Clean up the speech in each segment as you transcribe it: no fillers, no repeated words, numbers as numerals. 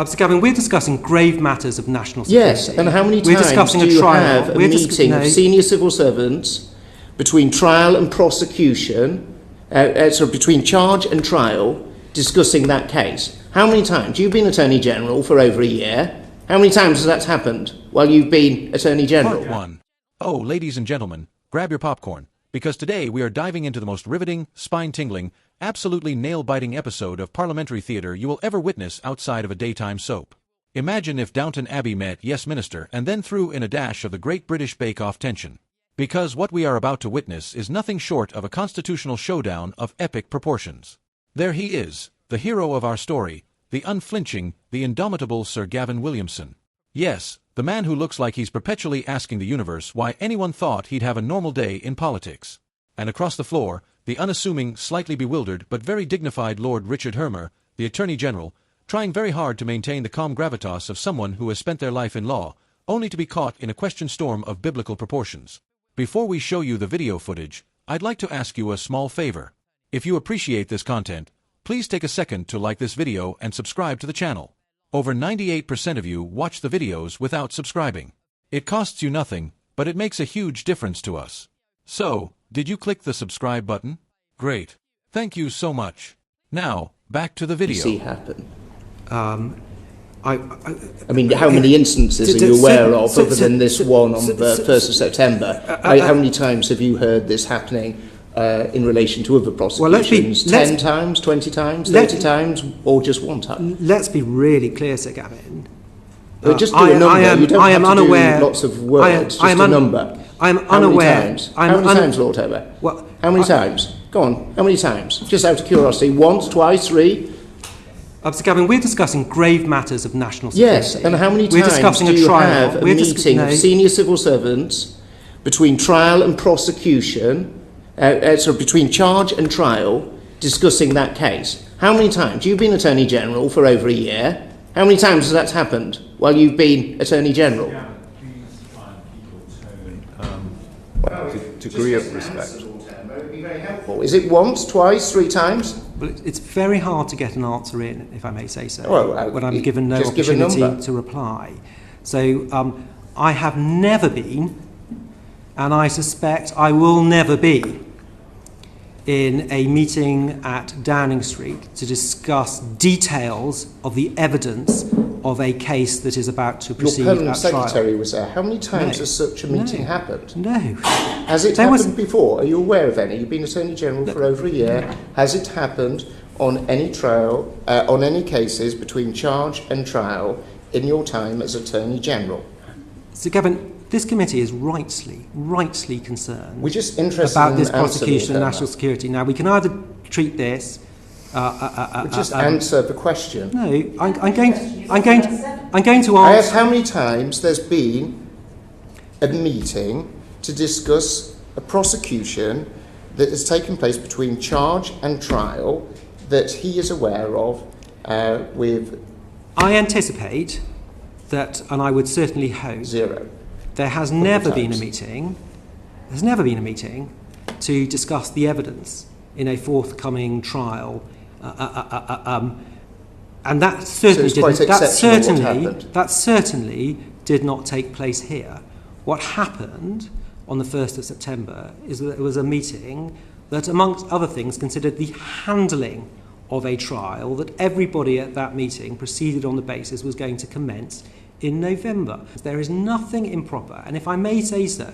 Sir Gavin, we're discussing grave matters of national security. Yes, and how many times do you have a meeting of senior civil servants between trial and prosecution, between charge and trial, discussing that case? How many times? You've been Attorney General for over a year. How many times has that happened while you've been Attorney General? Part 1. Oh, ladies and gentlemen, grab your popcorn, because today we are diving into the most riveting, spine-tingling, absolutely nail-biting episode of parliamentary theatre you will ever witness outside of a daytime soap. Imagine if Downton Abbey met Yes Minister and then threw in a dash of the Great British Bake Off tension. Because what we are about to witness is nothing short of a constitutional showdown of epic proportions. There he is, the hero of our story, the unflinching, the indomitable Sir Gavin Williamson. Yes, the man who looks like he's perpetually asking the universe why anyone thought he'd have a normal day in politics. And across the floor, the unassuming, slightly bewildered but very dignified Lord Richard Hermer, the Attorney General, trying very hard to maintain the calm gravitas of someone who has spent their life in law, only to be caught in a question storm of biblical proportions. Before we show you the video footage, I'd like to ask you a small favor. If you appreciate this content, please take a second to like this video and subscribe to the channel. Over 98% of you watch the videos without subscribing. It costs you nothing, but it makes a huge difference to us. So, did you click the subscribe button? Great. Thank you so much. Now, back to the video. You see happen? I mean, how many instances are you aware of other than this one on the 1st of September? How many times have you heard this happening in relation to other prosecutions? 10 times, 20 times, 30 times, or just one time? Let's be really clear, Sir Gavin. Just do a number. You don't have to do lots of words, just a number. I am unaware. How many times, Lord Hermer? How many times? Go on, how many times? Just out of curiosity. Once, twice, 3? Sir Gavin, we're discussing grave matters of national security. Yes, and how many times do you have a meeting of senior civil servants between trial and prosecution, between charge and trial, discussing that case? How many times? You've been Attorney General for over a year. How many times has that happened while you've been Attorney General? Degree of respect. Is it once, twice, 3 times? Well, it's very hard to get an answer in, if I may say so, when I'm you given no opportunity to reply. So I have never been, and I suspect I will never be, in a meeting at Downing Street to discuss details of the evidence of a case that is about to proceed at trial. Your Permanent Secretary was there. How many times has such a meeting happened? No. Has it happened before? Are you aware of any? You've been Attorney General for over a year. Has it happened on any trial, on any cases between charge and trial in your time as Attorney General? Sir Gavin, this committee is rightly concerned We're just interested about in this prosecution of national security. Now, we can either treat this... just answer the question. No, I'm going to I answer... asked how many times there's been a meeting to discuss a prosecution that has taken place between charge and trial that he is aware of with... I anticipate that, and I would certainly hope... 0. There has never been a meeting to discuss the evidence in a forthcoming trial, and that certainly did not take place here. What happened on the 1st of September is that there was a meeting that, amongst other things, considered the handling of a trial that everybody at that meeting proceeded on the basis was going to commence in November. There is nothing improper, and if I may say so,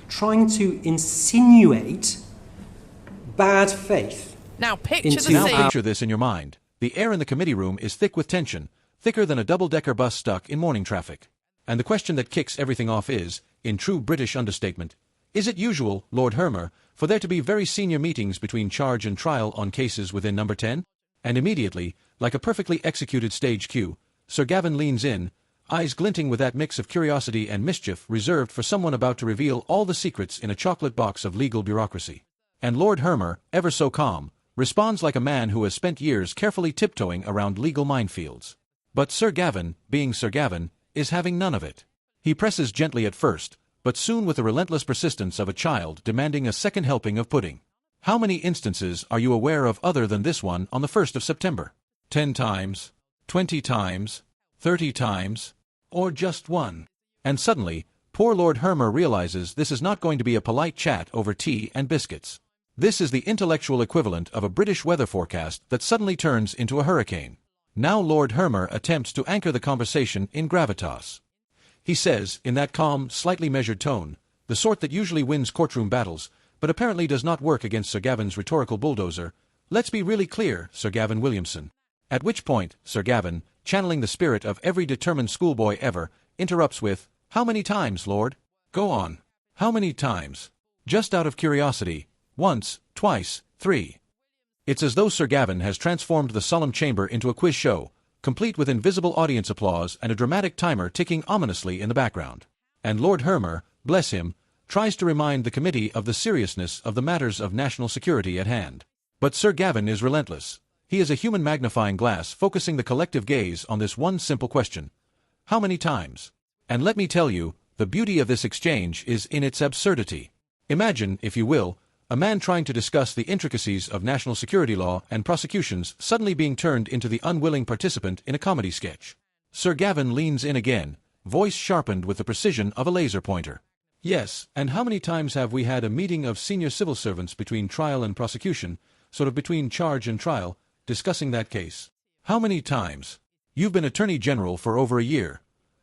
trying to insinuate bad faith. Now picture this in your mind. The air in the committee room is thick with tension, thicker than a double-decker bus stuck in morning traffic. And the question that kicks everything off is, in true British understatement, is it usual, Lord Hermer, for there to be very senior meetings between charge and trial on cases within number 10? And immediately, like a perfectly executed stage cue, Sir Gavin leans in, eyes glinting with that mix of curiosity and mischief reserved for someone about to reveal all the secrets in a chocolate box of legal bureaucracy. And Lord Hermer, ever so calm, responds like a man who has spent years carefully tiptoeing around legal minefields. But Sir Gavin, being Sir Gavin, is having none of it. He presses gently at first, but soon with the relentless persistence of a child demanding a second helping of pudding. How many instances are you aware of other than this one on the 1st of September? 10 times? 20 times, 30 times, or just one? And suddenly, poor Lord Hermer realizes this is not going to be a polite chat over tea and biscuits. This is the intellectual equivalent of a British weather forecast that suddenly turns into a hurricane. Now Lord Hermer attempts to anchor the conversation in gravitas. He says, in that calm, slightly measured tone, the sort that usually wins courtroom battles, but apparently does not work against Sir Gavin's rhetorical bulldozer, "Let's be really clear, Sir Gavin Williamson." At which point, Sir Gavin, channeling the spirit of every determined schoolboy ever, interrupts with, "How many times, Lord? Go on. How many times? Just out of curiosity. Once, twice, three." It's as though Sir Gavin has transformed the solemn chamber into a quiz show, complete with invisible audience applause and a dramatic timer ticking ominously in the background. And Lord Hermer, bless him, tries to remind the committee of the seriousness of the matters of national security at hand. But Sir Gavin is relentless. He is a human magnifying glass focusing the collective gaze on this one simple question. How many times? And let me tell you, the beauty of this exchange is in its absurdity. Imagine, if you will, a man trying to discuss the intricacies of national security law and prosecutions suddenly being turned into the unwilling participant in a comedy sketch. Sir Gavin leans in again, voice sharpened with the precision of a laser pointer. Yes, and how many times have we had a meeting of senior civil servants between trial and prosecution, sort of between charge and trial, discussing that case? How many times? You've been Attorney General for over a year.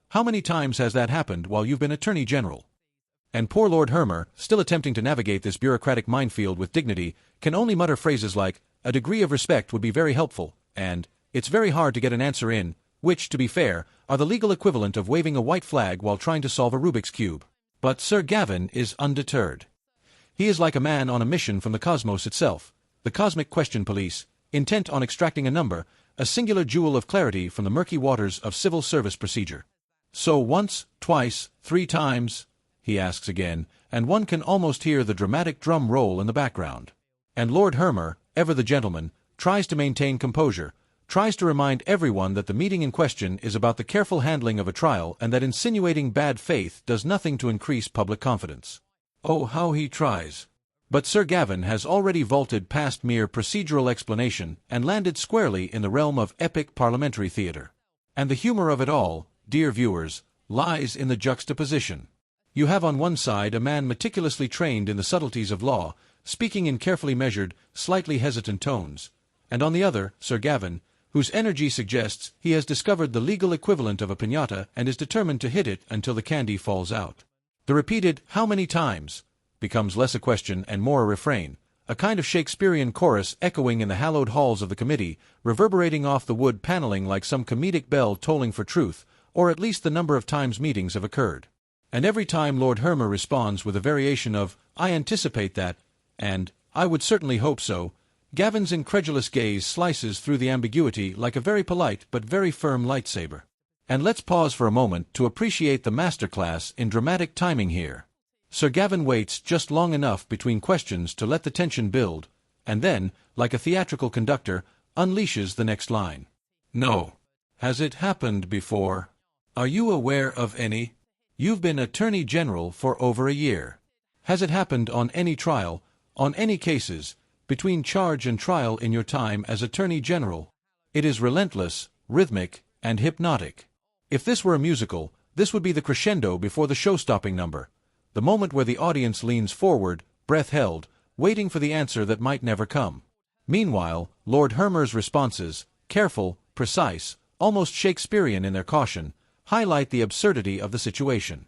How many times has that happened while you've been Attorney General? And poor Lord Hermer, still attempting to navigate this bureaucratic minefield with dignity, can only mutter phrases like, "A degree of respect would be very helpful," and, "It's very hard to get an answer in," which, to be fair, are the legal equivalent of waving a white flag while trying to solve a Rubik's Cube. But Sir Gavin is undeterred. He is like a man on a mission from the cosmos itself, the cosmic question police, intent on extracting a number, a singular jewel of clarity from the murky waters of civil service procedure. "So once, twice, three times," he asks again, and one can almost hear the dramatic drum roll in the background. And Lord Hermer, ever the gentleman, tries to maintain composure, tries to remind everyone that the meeting in question is about the careful handling of a trial and that insinuating bad faith does nothing to increase public confidence. Oh, how he tries. But Sir Gavin has already vaulted past mere procedural explanation and landed squarely in the realm of epic parliamentary theatre. And the humor of it all, dear viewers, lies in the juxtaposition. You have on one side a man meticulously trained in the subtleties of law, speaking in carefully measured, slightly hesitant tones, and on the other, Sir Gavin, whose energy suggests he has discovered the legal equivalent of a piñata and is determined to hit it until the candy falls out. The repeated "how many times" becomes less a question and more a refrain, a kind of Shakespearean chorus echoing in the hallowed halls of the committee, reverberating off the wood paneling like some comedic bell tolling for truth, or at least the number of times meetings have occurred. And every time Lord Hermer responds with a variation of, "I anticipate that," and "I would certainly hope so," Gavin's incredulous gaze slices through the ambiguity like a very polite but very firm lightsaber. And let's pause for a moment to appreciate the masterclass in dramatic timing here. Sir Gavin waits just long enough between questions to let the tension build, and then, like a theatrical conductor, unleashes the next line. "No. Has it happened before? Are you aware of any? You've been Attorney General for over a year. Has it happened on any trial, on any cases, between charge and trial in your time as Attorney General?" It is relentless, rhythmic, and hypnotic. If this were a musical, this would be the crescendo before the show-stopping number, the moment where the audience leans forward, breath held, waiting for the answer that might never come. Meanwhile, Lord Hermer's responses, careful, precise, almost Shakespearean in their caution, highlight the absurdity of the situation.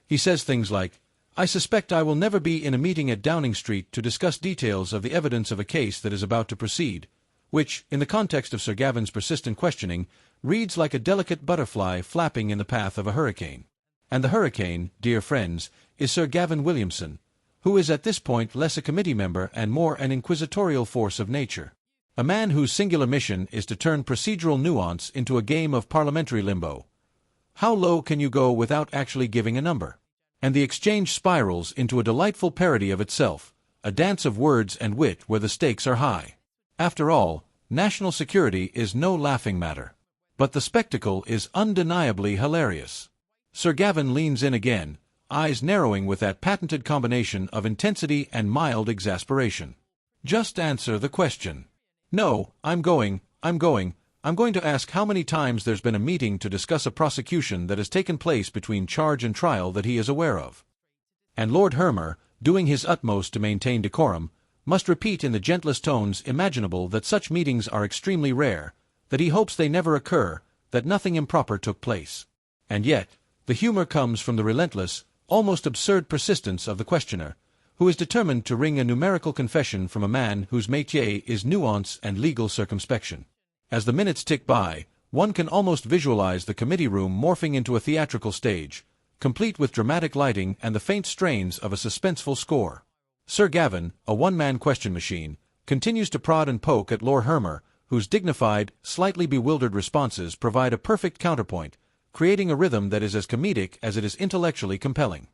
He says things like, "I suspect I will never be in a meeting at Downing Street to discuss details of the evidence of a case that is about to proceed," which, in the context of Sir Gavin's persistent questioning, reads like a delicate butterfly flapping in the path of a hurricane. And the hurricane, dear friends, is Sir Gavin Williamson, who is at this point less a committee member and more an inquisitorial force of nature. A man whose singular mission is to turn procedural nuance into a game of parliamentary limbo. How low can you go without actually giving a number? And the exchange spirals into a delightful parody of itself, a dance of words and wit where the stakes are high. After all, national security is no laughing matter. But the spectacle is undeniably hilarious. Sir Gavin leans in again, eyes narrowing with that patented combination of intensity and mild exasperation. "Just answer the question." "No, I'm going, I'm going to ask how many times there's been a meeting to discuss a prosecution that has taken place between charge and trial that he is aware of. And Lord Hermer, doing his utmost to maintain decorum, must repeat in the gentlest tones imaginable that such meetings are extremely rare, that he hopes they never occur, that nothing improper took place. And yet, the humor comes from the relentless, almost absurd persistence of the questioner, who is determined to wring a numerical confession from a man whose métier is nuance and legal circumspection. As the minutes tick by, one can almost visualize the committee room morphing into a theatrical stage, complete with dramatic lighting and the faint strains of a suspenseful score. Sir Gavin, a one-man question machine, continues to prod and poke at Lord Hermer, whose dignified, slightly bewildered responses provide a perfect counterpoint, creating a rhythm that is as comedic as it is intellectually compelling.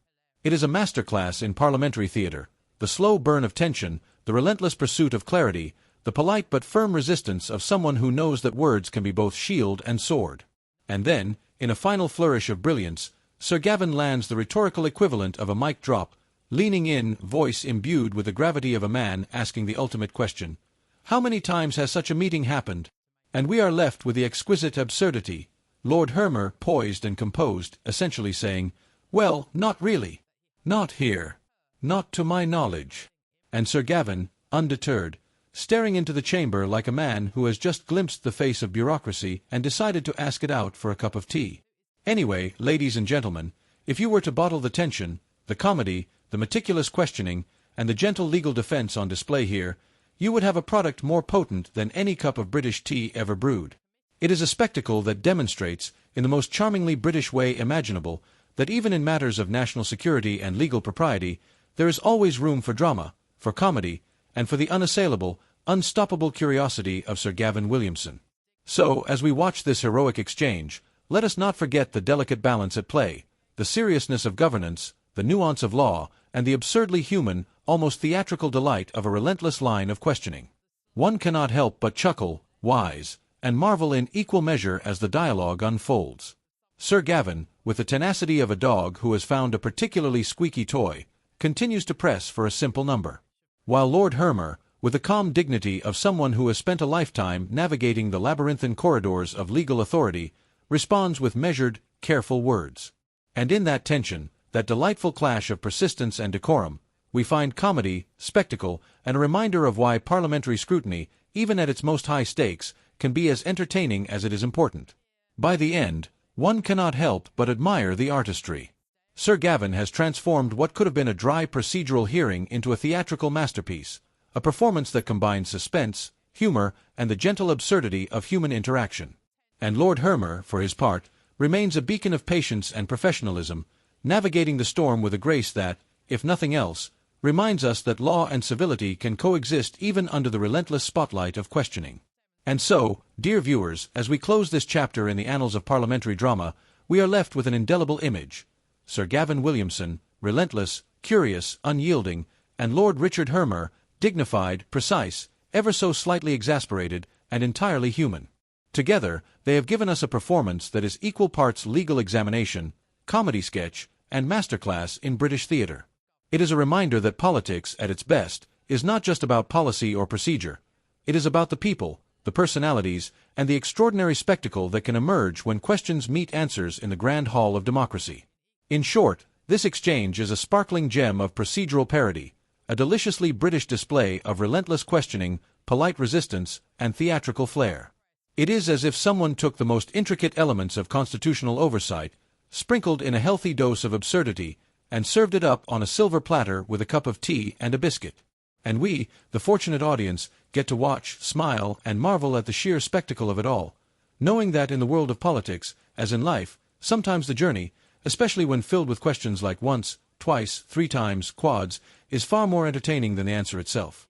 It is a masterclass in parliamentary theatre, the slow burn of tension, the relentless pursuit of clarity, the polite but firm resistance of someone who knows that words can be both shield and sword. And then, in a final flourish of brilliance, Sir Gavin lands the rhetorical equivalent of a mic drop, leaning in, voice imbued with the gravity of a man asking the ultimate question. How many times has such a meeting happened? And we are left with the exquisite absurdity, Lord Hermer poised and composed, essentially saying, "Well, not really. Not here. Not to my knowledge." And Sir Gavin, undeterred, staring into the chamber like a man who has just glimpsed the face of bureaucracy and decided to ask it out for a cup of tea. Anyway, ladies and gentlemen, if you were to bottle the tension, the comedy, the meticulous questioning, and the gentle legal defense on display here, you would have a product more potent than any cup of British tea ever brewed. It is a spectacle that demonstrates, in the most charmingly British way imaginable, that even in matters of national security and legal propriety, there is always room for drama, for comedy, and for the unassailable, unstoppable curiosity of Sir Gavin Williamson. So, as we watch this heroic exchange, let us not forget the delicate balance at play, the seriousness of governance, the nuance of law, and the absurdly human, almost theatrical delight of a relentless line of questioning. One cannot help but chuckle, wise, and marvel in equal measure as the dialogue unfolds. Sir Gavin, with the tenacity of a dog who has found a particularly squeaky toy, continues to press for a simple number, while Lord Hermer, with the calm dignity of someone who has spent a lifetime navigating the labyrinthine corridors of legal authority, responds with measured, careful words. And in that tension, that delightful clash of persistence and decorum, we find comedy, spectacle, and a reminder of why parliamentary scrutiny, even at its most high stakes, can be as entertaining as it is important. By the end, one cannot help but admire the artistry. Sir Gavin has transformed what could have been a dry procedural hearing into a theatrical masterpiece, a performance that combines suspense, humor, and the gentle absurdity of human interaction. And Lord Hermer, for his part, remains a beacon of patience and professionalism, navigating the storm with a grace that, if nothing else, reminds us that law and civility can coexist even under the relentless spotlight of questioning. And so, dear viewers, as we close this chapter in the annals of parliamentary drama, we are left with an indelible image. Sir Gavin Williamson, relentless, curious, unyielding, and Lord Richard Hermer, dignified, precise, ever so slightly exasperated, and entirely human. Together, they have given us a performance that is equal parts legal examination, comedy sketch, and masterclass in British theatre. It is a reminder that politics, at its best, is not just about policy or procedure. It is about the people, the personalities, and the extraordinary spectacle that can emerge when questions meet answers in the grand hall of democracy. In short, this exchange is a sparkling gem of procedural parody, a deliciously British display of relentless questioning, polite resistance, and theatrical flair. It is as if someone took the most intricate elements of constitutional oversight, sprinkled in a healthy dose of absurdity, and served it up on a silver platter with a cup of tea and a biscuit. And we, the fortunate audience, get to watch, smile, and marvel at the sheer spectacle of it all, knowing that in the world of politics, as in life, sometimes the journey, especially when filled with questions like once, twice, three times, quads, is far more entertaining than the answer itself.